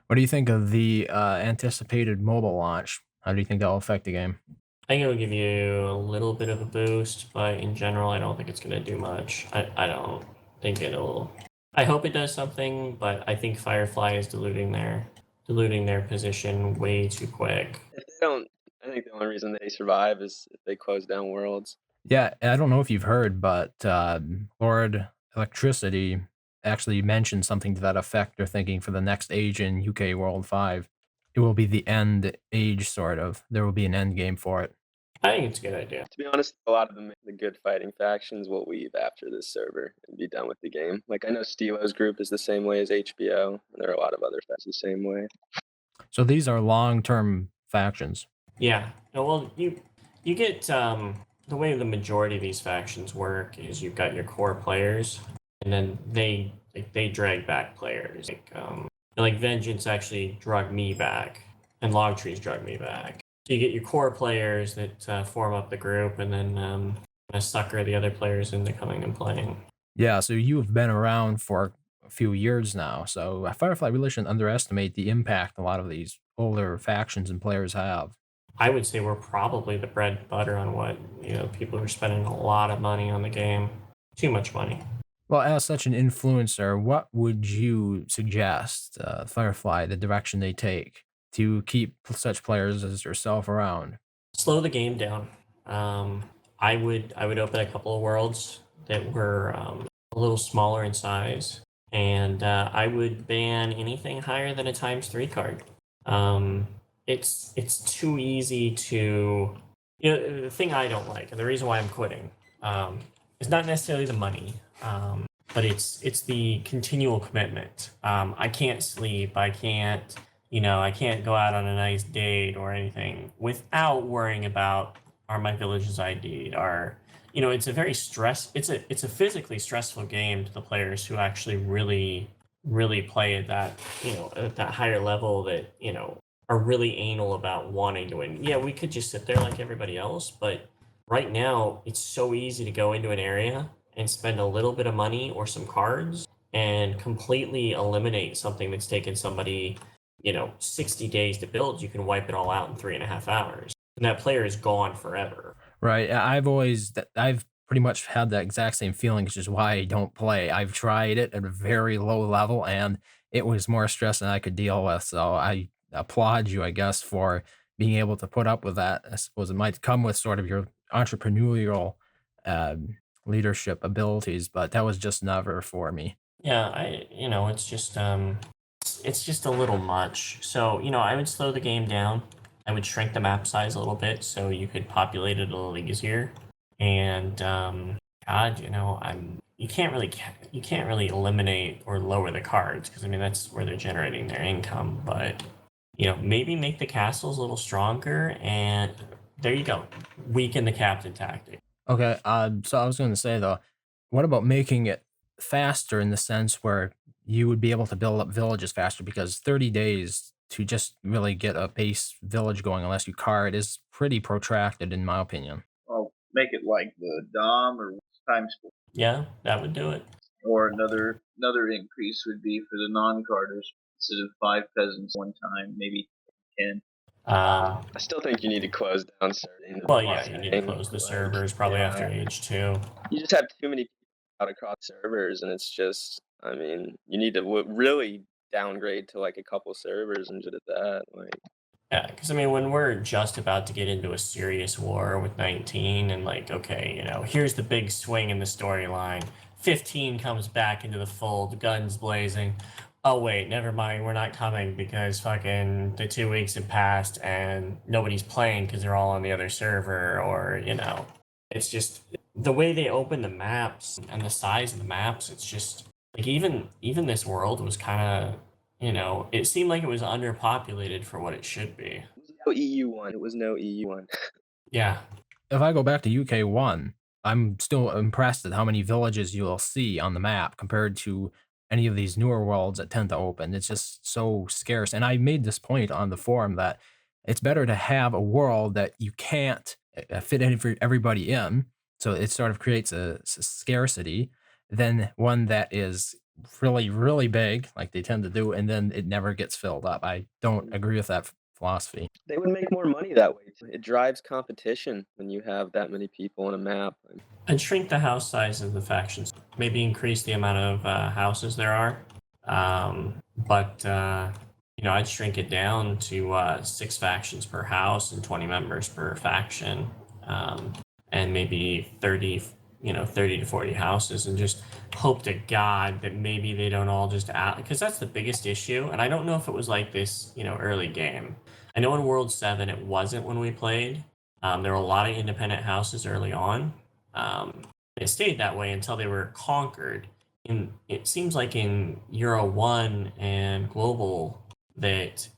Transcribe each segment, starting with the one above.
What do you think of the anticipated mobile launch? How do you think that'll affect the game? I think it'll give you a little bit of a boost, but in general, I don't think it's going to do much. I don't think it'll. I hope it does something, but I think Firefly is diluting their position way too quick. If they don't, I think the only reason they survive is if they close down worlds. Yeah, I don't know if you've heard, but Lord Electricity actually mentioned something to that effect. They're thinking for the next age in UK World 5, it will be the end age, sort of. There will be an end game for it. I think it's a good idea. To be honest, a lot of the good fighting factions will leave after this server and be done with the game. Like I know Stelo's group is the same way as HBO, and there are a lot of other factions the same way. So these are long-term factions. Yeah. No, well, you get the way the majority of these factions work is you've got your core players, and then they drag back players. Like Vengeance actually drug me back, and Logtrees drug me back. So you get your core players that form up the group, and then sucker the other players into coming and playing. Yeah, so you've been around for a few years now, so Firefly really shouldn't underestimate the impact a lot of these older factions and players have. I would say we're probably the bread and butter on what people are spending a lot of money on the game, too much money. Well, as such an influencer, what would you suggest Firefly, the direction they take to keep such players as yourself around? Slow the game down. I would open a couple of worlds that were a little smaller in size, and I would ban anything higher than a ×3 card. It's too easy to the thing I don't like, and the reason why I'm quitting is not necessarily the money, but it's the continual commitment. I can't sleep. I can't go out on a nice date or anything without worrying about, are my villages ID'd? It's a very it's a physically stressful game to the players who actually really play at that higher level, that are really anal about wanting to win. Yeah, we could just sit there like everybody else, but right now it's so easy to go into an area and spend a little bit of money or some cards and completely eliminate something that's taken somebody 60 days to build. You can wipe it all out in 3.5 hours, and that player is gone forever. Right. I've pretty much had that exact same feeling, which is why I don't play. I've tried it at a very low level and it was more stress than I could deal with. So I applaud you, I guess, for being able to put up with that. I suppose it might come with sort of your entrepreneurial leadership abilities, but that was just never for me. Yeah, it's just a little much. So, I would slow the game down. I would shrink the map size a little bit so you could populate it a little easier. And God, you can't really eliminate or lower the cards, because that's where they're generating their income. But maybe make the castles a little stronger, and there you go. Weaken the captain tactic. Okay, so I was going to say though, what about making it faster in the sense where you would be able to build up villages faster? Because 30 days to just really get a base village going, unless you card, is pretty protracted, in my opinion. I'll make it like the Dom or times 4. Yeah, that would do it. Or another increase would be for the non-carders. Instead of 5 peasants one time, maybe 10. I still think you need to close down certain. Well, yeah, you need to close the servers probably after age 2. You just have too many people out across servers, and it's just, you need to really downgrade to like a couple servers and just that. Like, yeah, because when we're just about to get into a serious war with 19, and okay, here's the big swing in the storyline. 15 comes back into the fold, guns blazing. Oh wait, never mind, we're not coming because fucking the 2 weeks have passed and nobody's playing because they're all on the other server, or it's just the way they open the maps and the size of the maps. It's just like even this world was kind of it seemed like it was underpopulated for what it should be. no EU1. It was no EU1. Yeah. If I go back to UK1, I'm still impressed at how many villages you'll see on the map compared to any of these newer worlds that tend to open. It's just so scarce. And I made this point on the forum that it's better to have a world that you can't fit everybody in. So it sort of creates a scarcity than one that is really, really big, like they tend to do, and then it never gets filled up. I don't agree with that philosophy. They would make more money that way too. It drives competition when you have that many people on a map. And shrink the house size of the factions. Maybe increase the amount of houses there are. But I'd shrink it down to 6 factions per house and 20 members per faction, and maybe 30 to 40 houses, and just hope to God that maybe they don't all just add, because that's the biggest issue. And I don't know if it was like this, early game. I know in World 7 it wasn't when we played. There were a lot of independent houses early on. It stayed that way until they were conquered. It seems like in Euro 1 and Global that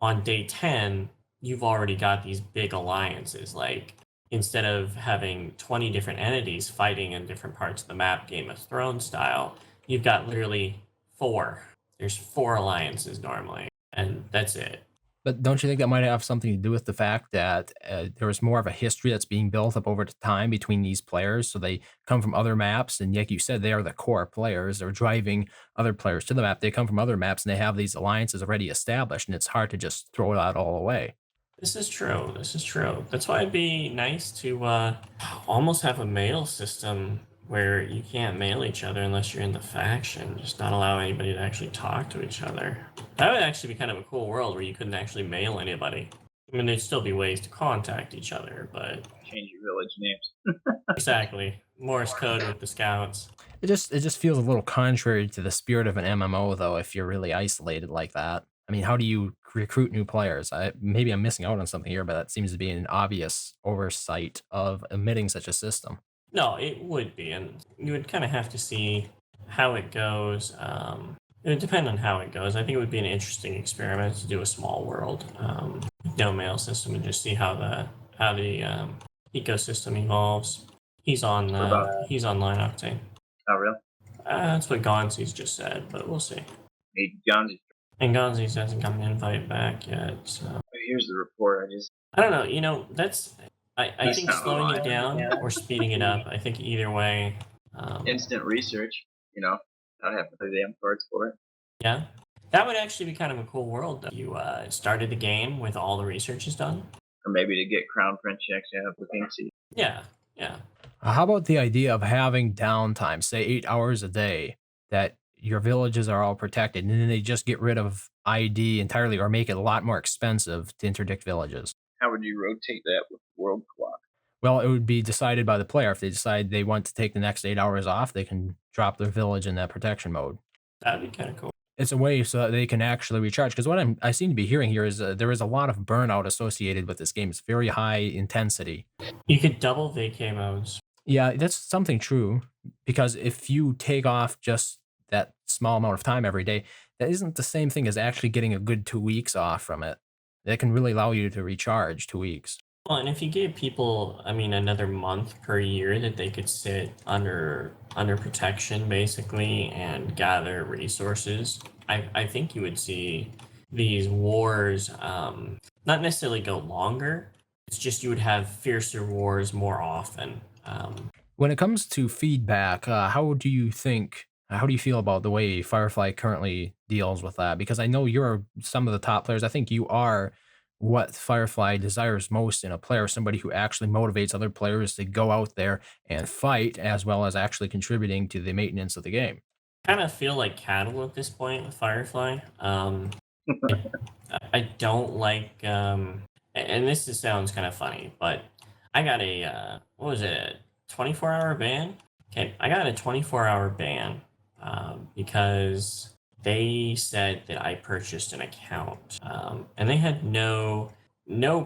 on day 10, you've already got these big alliances. Like, instead of having 20 different entities fighting in different parts of the map, Game of Thrones style, you've got literally 4. There's 4 alliances normally, and that's it. But don't you think that might have something to do with the fact that there was more of a history that's being built up over time between these players? So they come from other maps, and like you said, they are the core players. They're driving other players to the map. They come from other maps, and they have these alliances already established, and it's hard to just throw it out all away. This is true. This is true. That's why it'd be nice to almost have a mail system where you can't mail each other unless you're in the faction. Just not allow anybody to actually talk to each other. That would actually be kind of a cool world where you couldn't actually mail anybody. I mean, there'd still be ways to contact each other, but Change your village names. exactly. Morse code with the scouts. It just feels a little contrary to the spirit of an MMO, though, if you're really isolated like that. I mean, how do you recruit new players? Maybe I'm missing out on something here, but that seems to be an obvious oversight of omitting such a system. No, it would be, and you would kind of have to see how it goes. It would depend on how it goes. I think it would be an interesting experiment to do a small world, no mail system, and just see how the ecosystem evolves. He's on Line Octane. Oh, really? That's what Gonzi's just said, but we'll see. Hey, Gonzi. And Gonzi's hasn't come an invite back yet, so Here's the report. I don't know. That's I think not slowing it lying. down or speeding it up. I think either way. Instant research. I'd have to play the damn cards for it. Yeah, that would actually be kind of a cool world. Though. You started the game with all the research is done. Or maybe to get crown prince checks, you have the fancy. Yeah. How about the idea of having downtime, say 8 hours a day, that your villages are all protected, and then they just get rid of ID entirely or make it a lot more expensive to interdict villages? How would you rotate that with world clock? Well, it would be decided by the player. If they decide they want to take the next 8 hours off, they can drop their village in that protection mode. That'd be kind of cool. It's a way so that they can actually recharge. Because what I seem to be hearing here is there is a lot of burnout associated with this game. It's very high intensity. You could double vacay modes. Yeah, that's something true. Because if you take off just that small amount of time every day, that isn't the same thing as actually getting a good 2 weeks off from it. That can really allow you to recharge 2 weeks. Well, and if you gave people, another month per year that they could sit under protection, basically, and gather resources, I think you would see these wars not necessarily go longer. It's just you would have fiercer wars more often. When it comes to feedback, how do you feel about the way Firefly currently deals with that? Because I know you're some of the top players. I think you are what Firefly desires most in a player, somebody who actually motivates other players to go out there and fight, as well as actually contributing to the maintenance of the game. Kind of feel like cattle at this point with Firefly. I don't like, and sounds kind of funny, but I got a, 24-hour ban? Okay, I got a 24-hour ban because they said that I purchased an account, and they had no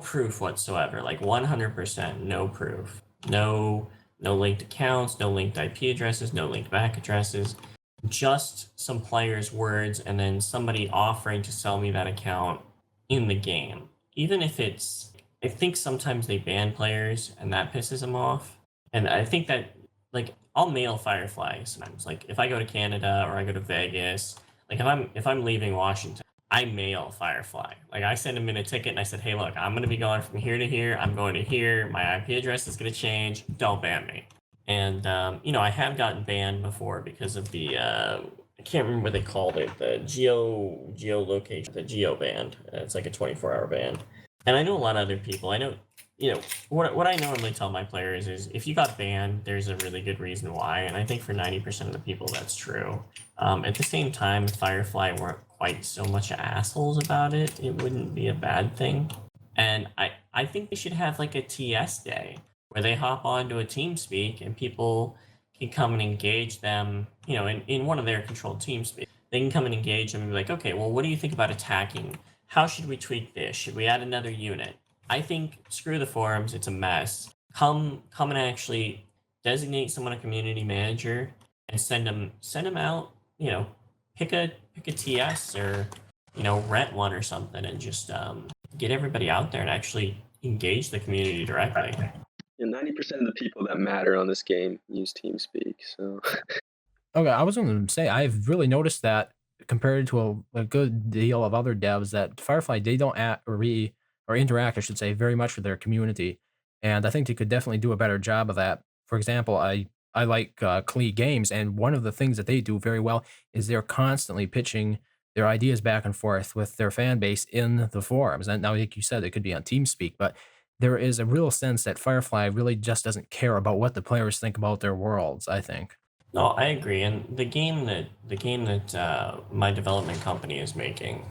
proof whatsoever, like 100% no proof, no linked accounts, no linked IP addresses, no linked back addresses, just some players' words, and then somebody offering to sell me that account in the game. Even if I think sometimes they ban players, and that pisses them off. And I think that, like, I'll mail Firefly sometimes. Like, if I go to Canada or I go to Vegas, like if I'm leaving Washington, I mail Firefly. Like, I send them in a ticket and I said, hey, look, I'm going to be going from here to here. I'm going to here. My IP address is going to change. Don't ban me. And, I have gotten banned before because of the I can't remember what they called it, the geolocation, the geo band. It's like a 24-hour band. And I know a lot of other people. I know, what I normally tell my players is if you got banned, there's a really good reason why. And I think for 90% of the people, that's true. At the same time, if Firefly weren't quite so much assholes about it, it wouldn't be a bad thing. And I think they should have like a TS day where they hop onto a TeamSpeak and people can come and engage them, in one of their controlled TeamSpeak. They can come and engage them and be like, okay, well, what do you think about attacking? How should we tweak this? Should we add another unit? I think screw the forums, it's a mess. Come and actually designate someone a community manager and send them out, pick a TS or rent one or something and just get everybody out there and actually engage the community directly. And 90% of the people that matter on this game use TeamSpeak, so. Okay, I was going to say, I've really noticed that compared to a good deal of other devs that Firefly, they don't or interact, I should say, very much with their community. And I think they could definitely do a better job of that. For example, I like Klee Games, and one of the things that they do very well is they're constantly pitching their ideas back and forth with their fan base in the forums. And now, like you said, it could be on TeamSpeak, but there is a real sense that Firefly really just doesn't care about what the players think about their worlds, I think. No, I agree. And the game that my development company is making,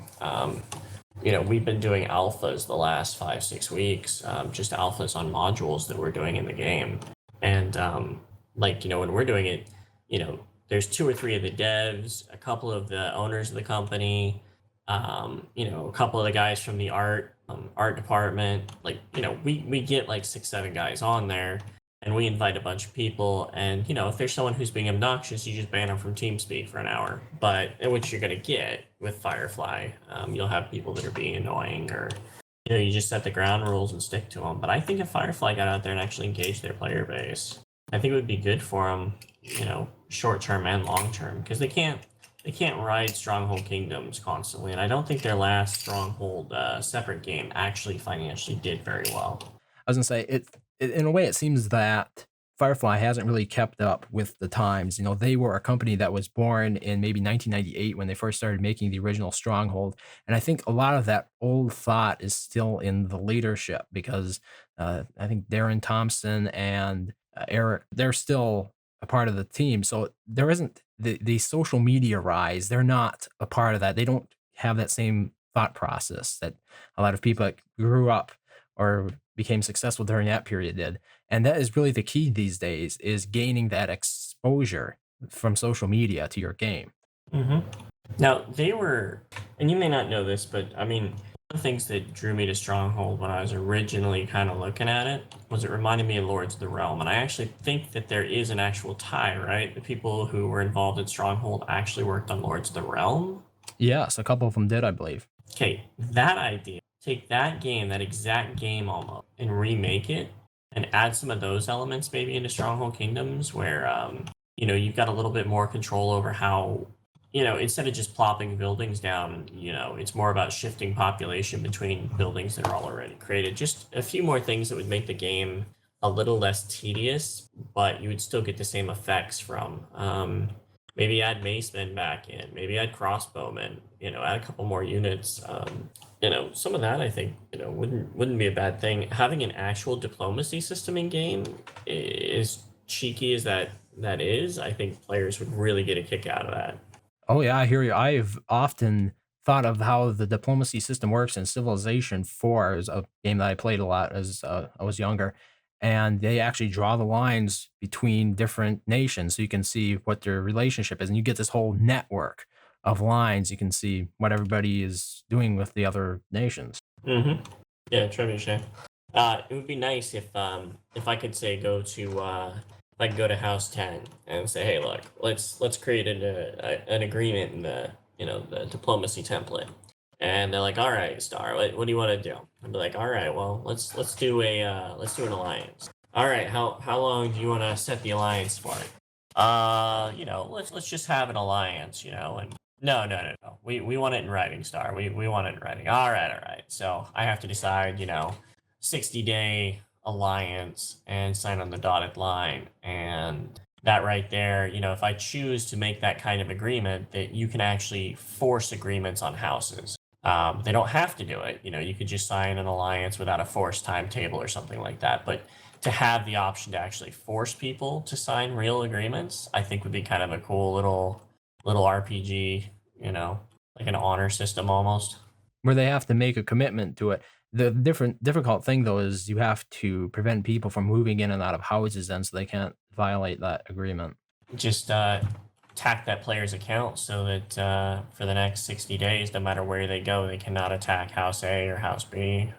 we've been doing alphas the last 5-6 weeks, just alphas on modules that we're doing in the game. And when we're doing it, there's 2 or 3 of the devs, a couple of the owners of the company, a couple of the guys from the art department. We get like 6-7 guys on there. And we invite a bunch of people, and if there's someone who's being obnoxious, you just ban them from TeamSpeak for an hour. But which you're gonna get with Firefly, you'll have people that are being annoying, or you just set the ground rules and stick to them. But I think if Firefly got out there and actually engaged their player base, I think it would be good for them, short term and long term, because they can't ride Stronghold Kingdoms constantly, and I don't think their last Stronghold separate game actually financially did very well. I was gonna say in a way, it seems that Firefly hasn't really kept up with the times. They were a company that was born in maybe 1998 when they first started making the original Stronghold, and I think a lot of that old thought is still in the leadership because I think Darren Thompson and Eric, they're still a part of the team. So there isn't the social media rise. They're not a part of that. They don't have that same thought process that a lot of people that grew up or became successful during that period did. And that is really the key these days, is gaining that exposure from social media to your game. Mm-hmm. Now, they were, and you may not know this, but I mean, one of the things that drew me to Stronghold when I was originally kind of looking at it was it reminded me of Lords of the Realm. And I actually think that there is an actual tie, right? The people who were involved in Stronghold actually worked on Lords of the Realm. Yes, a couple of them did, I believe. Okay, that idea, take that game, that exact game almost, and remake it and add some of those elements maybe into Stronghold Kingdoms where, you've got a little bit more control over how, instead of just plopping buildings down, it's more about shifting population between buildings that are already created. Just a few more things that would make the game a little less tedious, but you would still get the same effects from. Maybe add macemen back in, maybe add crossbowmen, add a couple more units. Some of that I think, wouldn't be a bad thing. Having an actual diplomacy system in game, as cheeky as that is, I think players would really get a kick out of that. Oh yeah, I hear you. I've often thought of how the diplomacy system works in Civilization 4, is a game that I played a lot as I was younger, and they actually draw the lines between different nations so you can see what their relationship is, and you get this whole network of lines. You can see what everybody is doing with the other nations. Mm-hmm. Yeah, trebuchet. It would be nice if I could say go to House 10 and say, hey, look, let's create an agreement in the diplomacy template. And they're like, all right, Star, what do you want to do? I'd be like, all right, well, let's do an alliance. All right, how long do you want to set the alliance for? Let's just have an alliance, and no. We want it in writing, Star. We want it in writing. All right. So I have to decide, 60-day alliance and sign on the dotted line. And that right there, if I choose to make that kind of agreement, that you can actually force agreements on houses. They don't have to do it. You could just sign an alliance without a forced timetable or something like that. But to have the option to actually force people to sign real agreements, I think would be kind of a cool little RPG, like an honor system almost. where they have to make a commitment to it. The difficult thing though is you have to prevent people from moving in and out of houses then so they can't violate that agreement. Just attack that player's account so that for the next 60 days, no matter where they go, they cannot attack House A or House B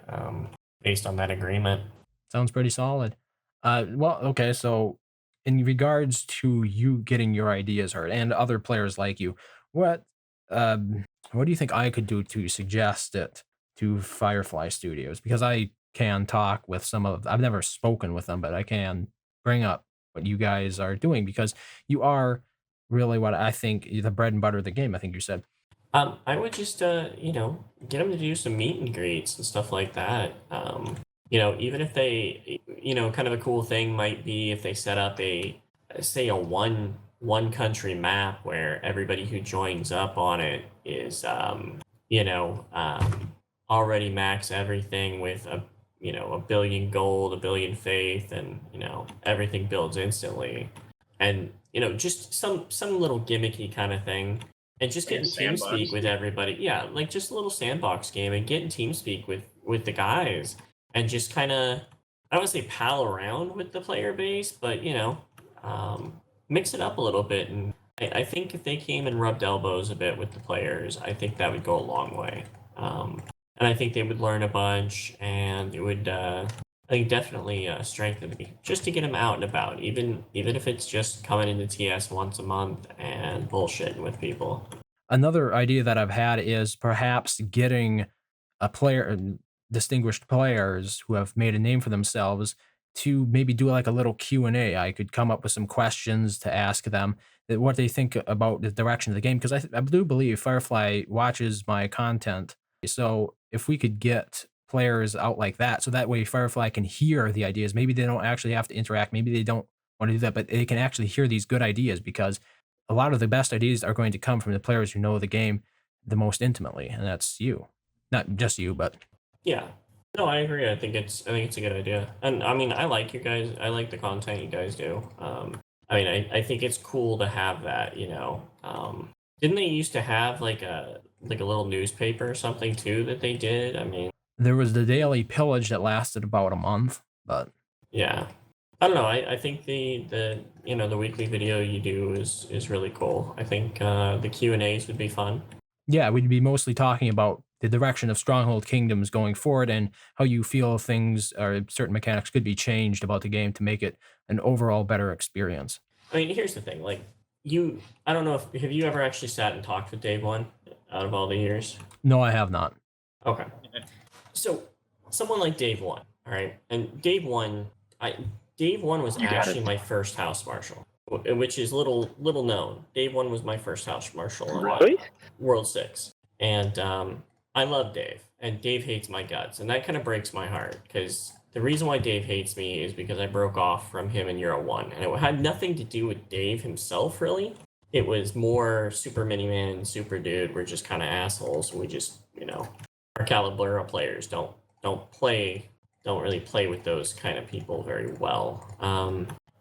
based on that agreement. Sounds pretty solid. Well, okay, so in regards to you getting your ideas heard and other players like you, what what do you think I could do to suggest it to Firefly Studios? Because I can talk with some of I've never spoken with them, but I can bring up what you guys are doing because you are really what I think the bread and butter of the game, I think you said. I would just get them to do some meet and greets and stuff like that. Even if they, kind of a cool thing might be if they set up say a one country map where everybody who joins up on it is already max everything with a billion gold, a billion faith, and everything builds instantly, and just some little gimmicky kind of thing, and just Like get a in team speak sandbox. with everybody. Yeah, like just a little sandbox game, and get in team speak with the guys, and just kind of, I don't want to say pal around with the player base, but mix it up a little bit. And I think if they came and rubbed elbows a bit with the players, I think that would go a long way. And I think they would learn a bunch, and it would, I think, definitely strengthen me just to get them out and about, even if it's just coming into TS once a month and bullshitting with people. Another idea that I've had is perhaps getting a player distinguished players who have made a name for themselves to maybe do like a little Q&A. I could come up with some questions to ask them that what they think about the direction of the game because I do believe Firefly watches my content. So if we could get players out like that, so that way Firefly can hear the ideas. Maybe they don't actually have to interact. Maybe they don't want to do that, but they can actually hear these good ideas because a lot of the best ideas are going to come from the players who know the game the most intimately, and that's you. Not just you, but Yeah. No, I agree. I think it's a good idea. And I mean, I like you guys. I like the content you guys do. I mean, I think it's cool to have that, didn't they used to have like a little newspaper or something too that they did? I mean, there was the daily pillage that lasted about a month, but yeah. I don't know. I think the weekly video you do is really cool. I think the Q&As would be fun. yeah, we'd be mostly talking about the direction of Stronghold Kingdoms going forward and how you feel things or certain mechanics could be changed about the game to make it an overall better experience. I mean, here's the thing. Like I don't know if have you ever actually sat and talked with Dave One out of all the years? No, I have not. Okay. So someone like Dave One, all right, and Dave One was You got actually it. my first house marshal, which is little known. Dave One was my first house marshal on Really? World Six, and I love Dave, and Dave hates my guts, and that kind of breaks my heart because the reason why Dave hates me is because I broke off from him in Euro One, and it had nothing to do with Dave himself, really. It was more Super Miniman and Super Dude were just kind of assholes. We just, our Calibra players don't really play with those kind of people very well.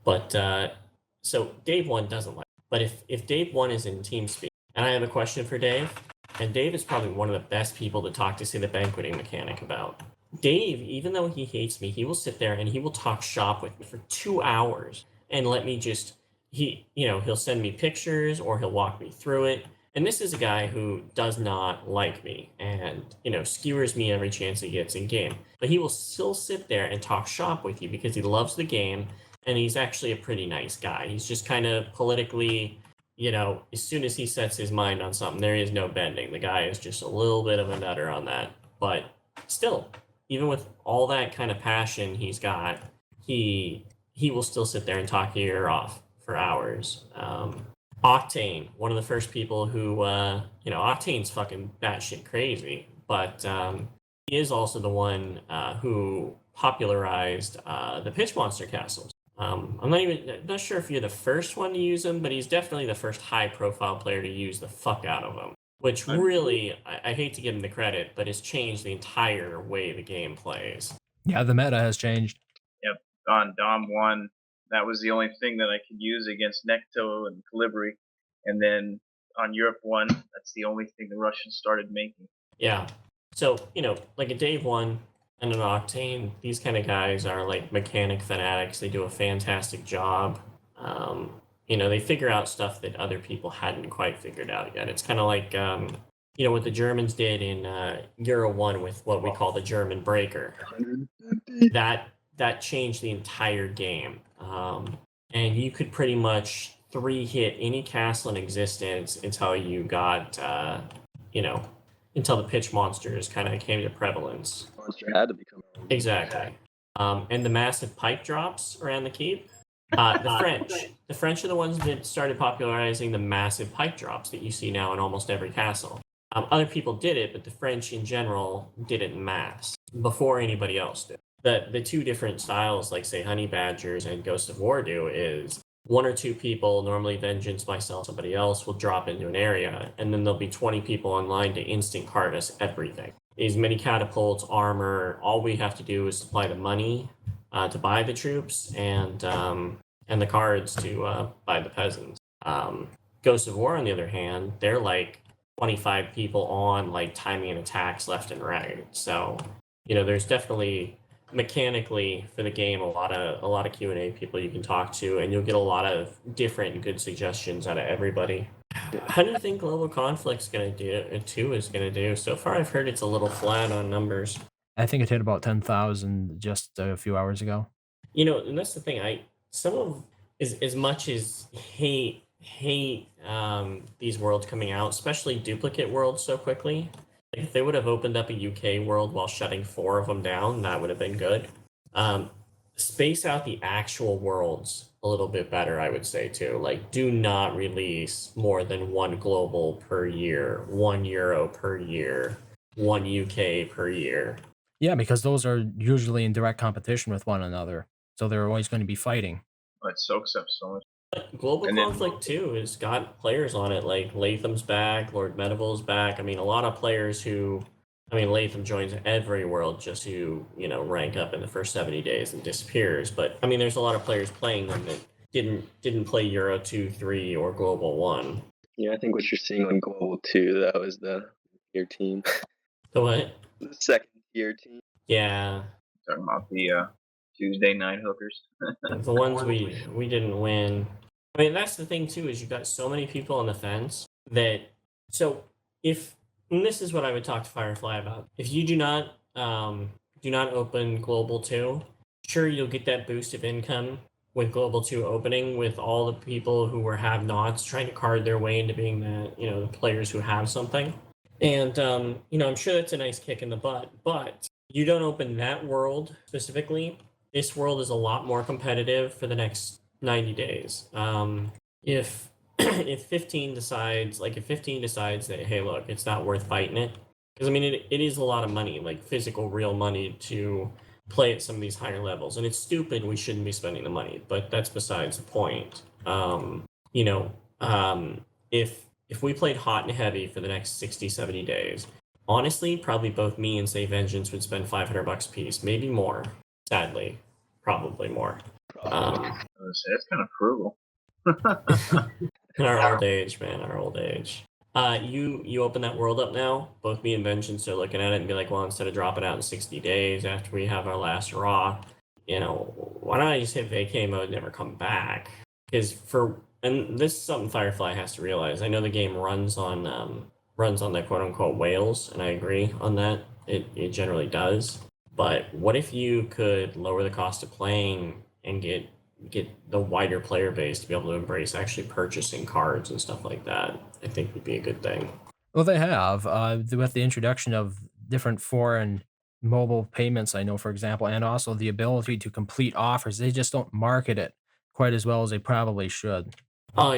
But so Dave One doesn't like. But if Dave One is in TeamSpeak, and I have a question for Dave, and Dave is probably one of the best people to talk to say the banqueting mechanic about. Dave, even though he hates me, he will sit there and he will talk shop with me for 2 hours and let me just he'll send me pictures or he'll walk me through it. And this is a guy who does not like me and skewers me every chance he gets in game. But he will still sit there and talk shop with you because he loves the game and he's actually a pretty nice guy. He's just kind of politically, as soon as he sets his mind on something, there is no bending. The guy is just a little bit of a nutter on that. But still, even with all that kind of passion he's got, he will still sit there and talk your ear off for hours. Octane, one of the first people who, Octane's fucking batshit crazy, but he is also the one who popularized the pitch monster castles. I'm not sure if you're the first one to use him, but he's definitely the first high-profile player to use the fuck out of him. Which really, I hate to give him the credit, but has changed the entire way the game plays. Yeah, the meta has changed. Yep. On Dom 1, that was the only thing that I could use against Necto and Calibri. And then on Europe 1, that's the only thing the Russians started making. Yeah. So, like a Dave 1 and an Octane, these kind of guys are like mechanic fanatics. They do a fantastic job. They figure out stuff that other people hadn't quite figured out yet. It's kind of like, what the Germans did in Euro 1 with what we call the German breaker. That changed the entire game. And you could pretty much 3-hit any castle in existence until you got, until the pitch monsters kind of came to prevalence. Monster had to become Exactly. And the massive pipe drops around the keep. The French are the ones that started popularizing the massive pipe drops that you see now in almost every castle. Other people did it, but the French in general did it in mass before anybody else did. The two different styles, like say Honey Badgers and Ghost of War do, is one or two people, normally Vengeance, myself, somebody else, will drop into an area, and then there'll be 20 people online to instant harvest everything. These many catapults, armor, all we have to do is supply the money to buy the troops and the cards to buy the peasants. Ghost of War, on the other hand, they're like 25 people on, like timing and attacks left and right. So, there's definitely mechanically for the game a lot of Q&A people you can talk to, and you'll get a lot of different good suggestions out of everybody. How do you think Global Conflict's gonna do? 2 is gonna do? So far, I've heard it's a little flat on numbers. I think it hit about 10,000 just a few hours ago. And that's the thing. As much as hate these worlds coming out, especially duplicate worlds so quickly. Like if they would have opened up a UK world while shutting 4 of them down, that would have been good. Space out the actual worlds a little bit better, I would say too. Like, do not release more than 1 global per year, 1 Euro per year, 1 UK per year. Yeah, because those are usually in direct competition with one another, so they're always going to be fighting. It soaks up so much. Global Conflict 2 has got players on it, like Latham's back, Lord Medieval's back. I mean, a lot of players Latham joins every world just to, rank up in the first 70 days and disappears. But, there's a lot of players playing them that didn't play Euro 2, 3, or Global 1. Yeah, I think what you're seeing on Global 2, that was the tier team. The what? The second tier team. Yeah. Talking about the Tuesday night hookers. The ones we didn't win. That's the thing too, is you've got so many people on the fence that, and this is what I would talk to Firefly about. If you do not open Global 2, sure, you'll get that boost of income with Global 2 opening, with all the people who were have-nots trying to card their way into being the players who have something. And, I'm sure that's a nice kick in the butt, but you don't open that world specifically. This world is a lot more competitive for the next 90 days. If 15 decides that, hey, look, it's not worth fighting it, because it is a lot of money, like physical, real money, to play at some of these higher levels, and it's stupid. We shouldn't be spending the money, but that's besides the point. If we played hot and heavy for the next 60-70 days, honestly, probably both me and say Vengeance would spend $500 a piece, maybe more. Sadly, probably more. It's kind of frugal. In our old age, man, our old age. You open that world up now. Both me and Vengeance are looking at it and be like, well, instead of dropping out in 60 days after we have our last raw, why don't I just hit vacay mode and never come back? Because and this is something Firefly has to realize. I know the game runs on the quote unquote whales, and I agree on that. It generally does. But what if you could lower the cost of playing and get the wider player base to be able to embrace actually purchasing cards and stuff like that? I think would be a good thing. Well, they have with the introduction of different foreign mobile payments, I know, for example, and also the ability to complete offers. They just don't market it quite as well as they probably should. Oh,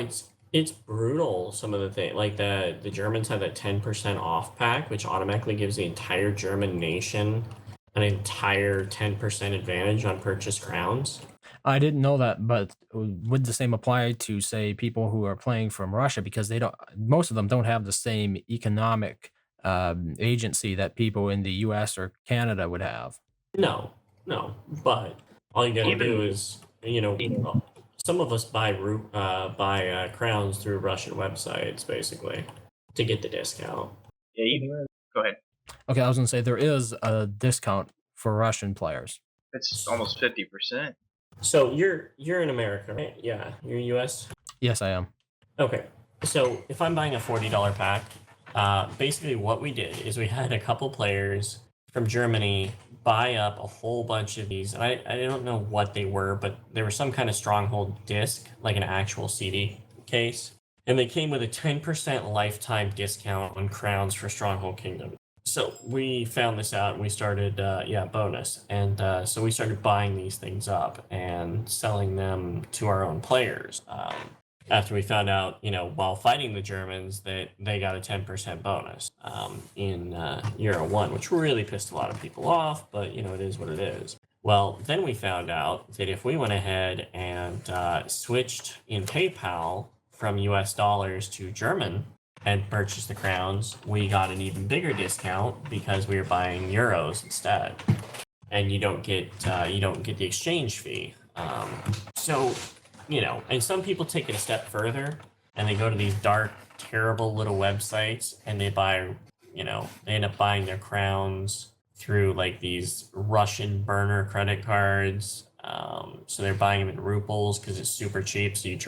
it's brutal. Some of the things, like the Germans have that 10% off pack, which automatically gives the entire German nation an entire 10% advantage on purchased crowns. I didn't know that, but would the same apply to, say, people who are playing from Russia? Because they don't, most of them don't have the same economic agency that people in the US or Canada would have. No, no. But all you gotta do Even is, some of us buy crowns through Russian websites, basically, to get the discount. yeah, even go ahead. Okay, I was gonna say there is a discount for Russian players. It's almost 50%. So you're in America, right? Yeah, you're US. Yes, I am. Okay. So if I'm buying a $40 pack, basically what we did is we had a couple players from Germany buy up a whole bunch of these. And I don't know what they were, but they were some kind of Stronghold disc, like an actual CD case. And they came with a 10% lifetime discount on crowns for Stronghold Kingdom. So we found this out and we started, bonus. And so we started buying these things up and selling them to our own players. After we found out, while fighting the Germans, that they got a 10% bonus in Euro 1, which really pissed a lot of people off, but, it is what it is. Well, then we found out that if we went ahead and switched in PayPal from US dollars to German and purchased the crowns, we got an even bigger discount because we were buying euros instead. And you don't get the exchange fee. So and some people take it a step further and they go to these dark, terrible little websites and they buy, they end up buying their crowns through like these Russian burner credit cards. So they're buying them in rubles because it's super cheap. So you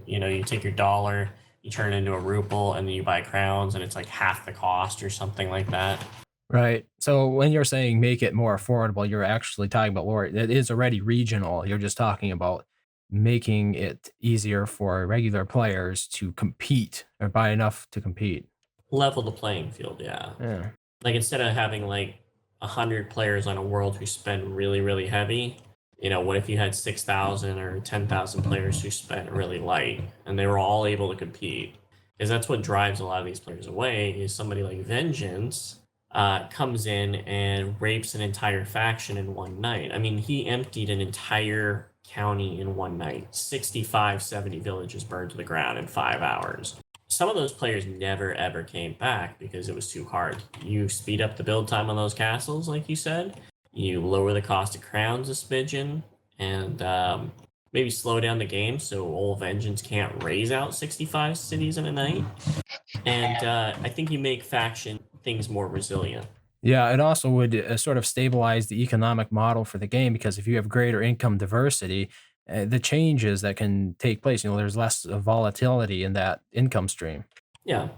you take your dollar, you turn it into a ruble, and then you buy crowns and it's like half the cost or something like that. Right. So when you're saying make it more affordable, you're actually talking about lower. It is already regional. You're just talking about making it easier for regular players to compete or buy enough to compete. Level the playing field, yeah. Yeah. Like instead of having like 100 players on a world who spend really, really heavy, what if you had 6,000 or 10,000 players who spent really light and they were all able to compete? Because that's what drives a lot of these players away. Is somebody like Vengeance comes in and rapes an entire faction in one night. I mean, he emptied an entire county in one night. 65, 70 villages burned to the ground in 5 hours. Some of those players never ever came back because it was too hard. You speed up the build time on those castles, like you said. You lower the cost of crowns a smidgen, and maybe slow down the game so old Vengeance can't raise out 65 cities in a night. And I think you make faction things more resilient. Yeah, it also would sort of stabilize the economic model for the game because if you have greater income diversity, the changes that can take place, there's less volatility in that income stream. Yeah.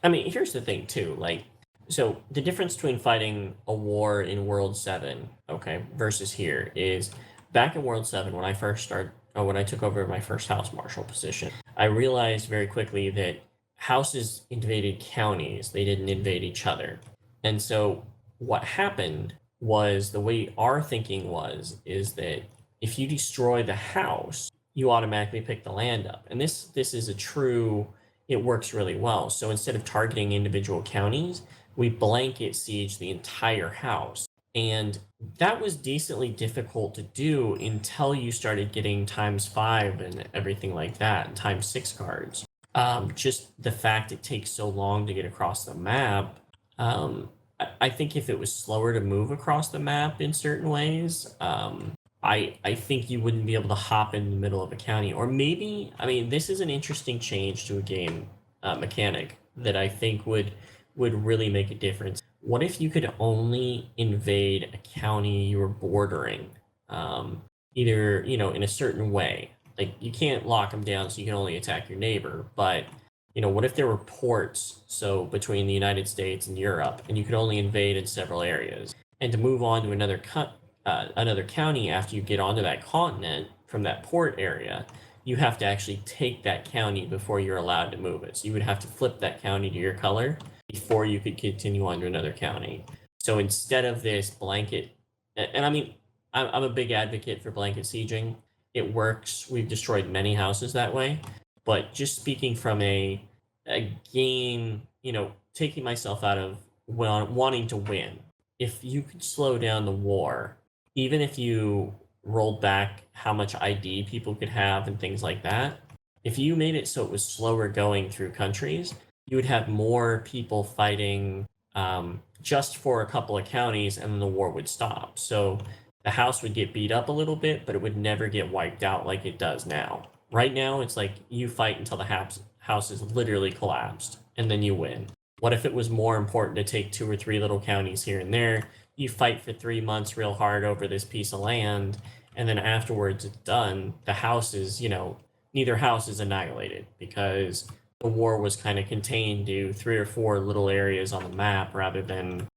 I mean, here's the thing, too. Like, so the difference between fighting a war in World 7, okay, versus here is back in World 7, when I took over my first house marshal position, I realized very quickly that houses invaded counties, they didn't invade each other. And so what happened was the way our thinking is that if you destroy the house, you automatically pick the land up. And this is it works really well. So instead of targeting individual counties, we blanket siege the entire house. And that was decently difficult to do until you started getting ×5 and everything like that, and ×6 cards. Just the fact it takes so long to get across the map. I think if it was slower to move across the map in certain ways, I think you wouldn't be able to hop in the middle of a county. Or maybe, I mean, this is an interesting change to a game mechanic that I think would really make a difference. What if you could only invade a county you were bordering, either in a certain way? Like you can't lock them down, so you can only attack your neighbor. But what if there were ports, so between the United States and Europe, and you could only invade in several areas, and to move on to another county after you get onto that continent from that port area, you have to actually take that county before you're allowed to move it. So you would have to flip that county to your color before you could continue on to another county. So instead of this blanket, and I mean, I'm a big advocate for blanket sieging. It works. We've destroyed many houses that way. But just speaking from a game, taking myself out of wanting to win, if you could slow down the war, even if you rolled back how much ID people could have and things like that, if you made it so it was slower going through countries, you would have more people fighting just for a couple of counties, and then the war would stop. So the house would get beat up a little bit, but it would never get wiped out like it does now. Right now, it's like you fight until the house is literally collapsed, and then you win. What if it was more important to take 2 or 3 little counties here and there? You fight for 3 months real hard over this piece of land, and then afterwards it's done. The house is, neither house is annihilated because the war was kind of contained to 3 or 4 little areas on the map rather than,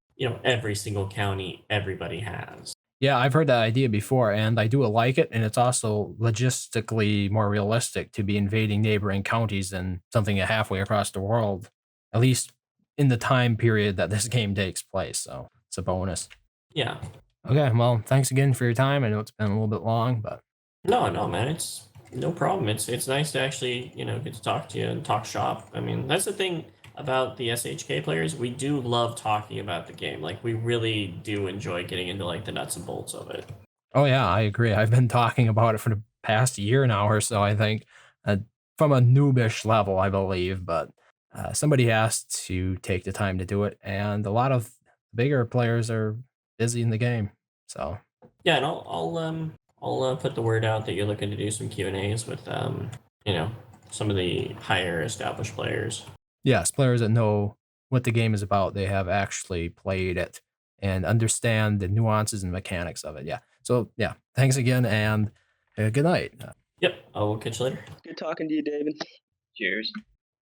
every single county everybody has. Yeah, I've heard that idea before, and I do like it, and it's also logistically more realistic to be invading neighboring counties than something halfway across the world, at least in the time period that this game takes place, so it's a bonus. Yeah. Okay, well, thanks again for your time. I know it's been a little bit long, but No, man, it's no problem. It's nice to actually, get to talk to you and talk shop. I mean, that's the thing about the SHK players. We do love talking about the game. Like, we really do enjoy getting into like the nuts and bolts of it. oh yeah, I agree. I've been talking about it for the past year now or so, I think, uh, from a noobish level, I believe, but somebody has to take the time to do it, and a lot of bigger players are busy in the game, so Yeah, and I'll put the word out that you're looking to do some Q&As with some of the higher established players. yes, players that know what the game is about, they have actually played it and understand the nuances and mechanics of it. Yeah. So yeah, thanks again, and good night. Yep, I will catch you later. Good talking to you, David. Cheers.